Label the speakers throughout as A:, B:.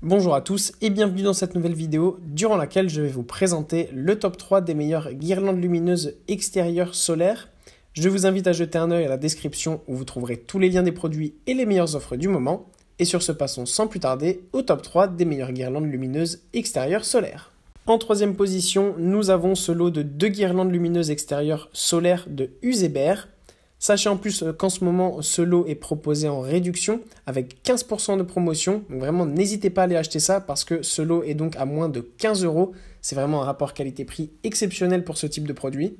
A: Bonjour à tous et bienvenue dans cette nouvelle vidéo durant laquelle je vais vous présenter le top 3 des meilleures guirlandes lumineuses extérieures solaires. Je vous invite à jeter un œil à la description où vous trouverez tous les liens des produits et les meilleures offres du moment. Et sur ce, passons sans plus tarder au top 3 des meilleures guirlandes lumineuses extérieures solaires. En troisième position, nous avons ce lot de 2 guirlandes lumineuses extérieures solaires de Usébert. Sachez en plus qu'en ce moment, ce lot est proposé en réduction avec 15% de promotion. Donc vraiment, n'hésitez pas à aller acheter ça parce que ce lot est donc à moins de 15 €. C'est vraiment un rapport qualité-prix exceptionnel pour ce type de produit.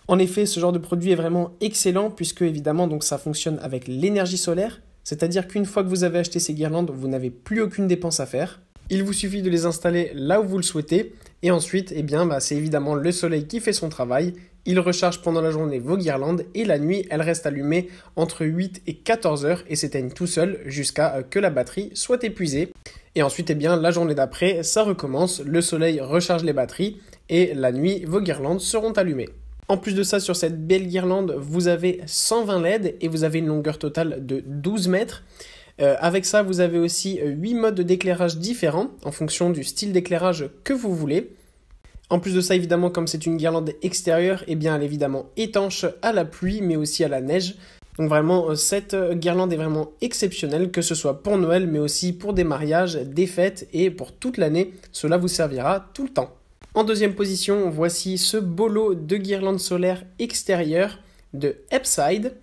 A: En effet, ce genre de produit est vraiment excellent puisque évidemment donc ça fonctionne avec l'énergie solaire. C'est-à-dire qu'une fois que vous avez acheté ces guirlandes, vous n'avez plus aucune dépense à faire. Il vous suffit de les installer là où vous le souhaitez. Et ensuite, c'est évidemment le soleil qui fait son travail. Il recharge pendant la journée vos guirlandes et la nuit, elles restent allumées entre 8 et 14 heures et s'éteignent tout seuls jusqu'à que la batterie soit épuisée. Et ensuite, la journée d'après, ça recommence. Le soleil recharge les batteries et la nuit, vos guirlandes seront allumées. En plus de ça, sur cette belle guirlande, vous avez 120 LED et vous avez une longueur totale de 12 mètres. Avec ça, vous avez aussi 8 modes d'éclairage différents en fonction du style d'éclairage que vous voulez. En plus de ça, évidemment, comme c'est une guirlande extérieure, elle est évidemment étanche à la pluie, mais aussi à la neige. Donc vraiment, cette guirlande est vraiment exceptionnelle, que ce soit pour Noël, mais aussi pour des mariages, des fêtes et pour toute l'année. Cela vous servira tout le temps. En deuxième position, voici ce beau lot de guirlandes solaires extérieures de Epside.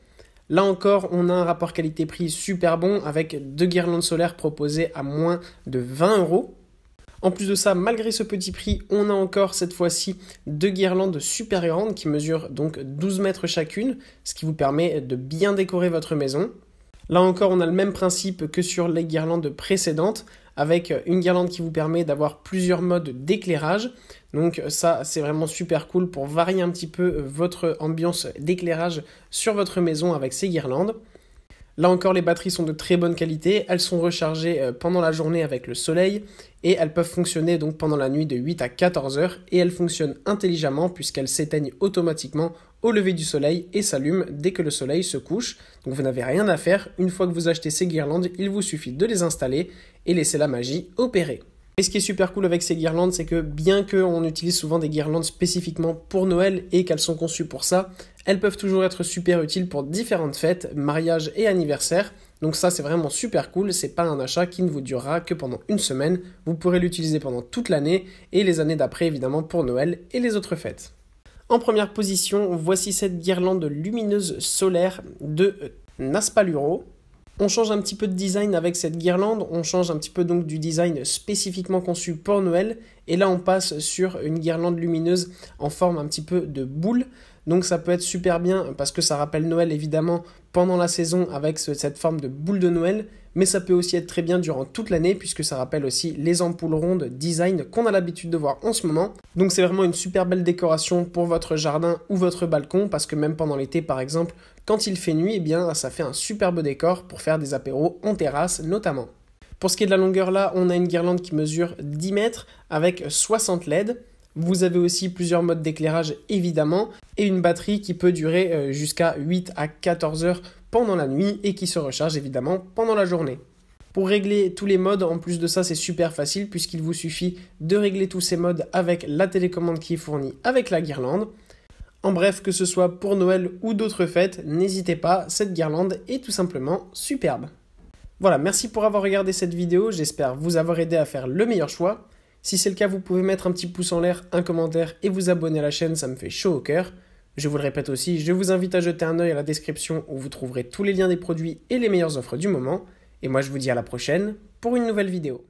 A: Là encore, on a un rapport qualité-prix super bon avec 2 guirlandes solaires proposées à moins de 20 €. En plus de ça, malgré ce petit prix, on a encore cette fois-ci 2 guirlandes super grandes qui mesurent donc 12 mètres chacune, ce qui vous permet de bien décorer votre maison. Là encore, on a le même principe que sur les guirlandes précédentes, avec une guirlande qui vous permet d'avoir plusieurs modes d'éclairage. Donc ça, c'est vraiment super cool pour varier un petit peu votre ambiance d'éclairage sur votre maison avec ces guirlandes. Là encore, les batteries sont de très bonne qualité, elles sont rechargées pendant la journée avec le soleil et elles peuvent fonctionner donc pendant la nuit de 8 à 14 heures et elles fonctionnent intelligemment puisqu'elles s'éteignent automatiquement au lever du soleil et s'allument dès que le soleil se couche. Donc vous n'avez rien à faire, une fois que vous achetez ces guirlandes, il vous suffit de les installer et laisser la magie opérer. Et ce qui est super cool avec ces guirlandes, c'est que bien qu'on utilise souvent des guirlandes spécifiquement pour Noël et qu'elles sont conçues pour ça, elles peuvent toujours être super utiles pour différentes fêtes, mariages et anniversaires. Donc ça, c'est vraiment super cool, c'est pas un achat qui ne vous durera que pendant une semaine. Vous pourrez l'utiliser pendant toute l'année et les années d'après évidemment pour Noël et les autres fêtes. En première position, voici cette guirlande lumineuse solaire de Naspaluro. On change un petit peu de design avec cette guirlande, on change un petit peu donc du design spécifiquement conçu pour Noël. Et là, on passe sur une guirlande lumineuse en forme un petit peu de boule. Donc ça peut être super bien parce que ça rappelle Noël évidemment pendant la saison avec cette forme de boule de Noël. Mais ça peut aussi être très bien durant toute l'année puisque ça rappelle aussi les ampoules rondes design qu'on a l'habitude de voir en ce moment. Donc c'est vraiment une super belle décoration pour votre jardin ou votre balcon parce que même pendant l'été par exemple, quand il fait nuit, ça fait un superbe décor pour faire des apéros en terrasse notamment. Pour ce qui est de la longueur là, on a une guirlande qui mesure 10 mètres avec 60 LED. Vous avez aussi plusieurs modes d'éclairage évidemment et une batterie qui peut durer jusqu'à 8 à 14 heures pendant la nuit et qui se recharge évidemment pendant la journée. Pour régler tous les modes, en plus de ça, c'est super facile puisqu'il vous suffit de régler tous ces modes avec la télécommande qui est fournie avec la guirlande. En bref, que ce soit pour Noël ou d'autres fêtes, n'hésitez pas, cette guirlande est tout simplement superbe. Voilà, merci pour avoir regardé cette vidéo, j'espère vous avoir aidé à faire le meilleur choix. Si c'est le cas, vous pouvez mettre un petit pouce en l'air, un commentaire et vous abonner à la chaîne, ça me fait chaud au cœur. Je vous le répète aussi, je vous invite à jeter un œil à la description où vous trouverez tous les liens des produits et les meilleures offres du moment. Et moi je vous dis à la prochaine pour une nouvelle vidéo.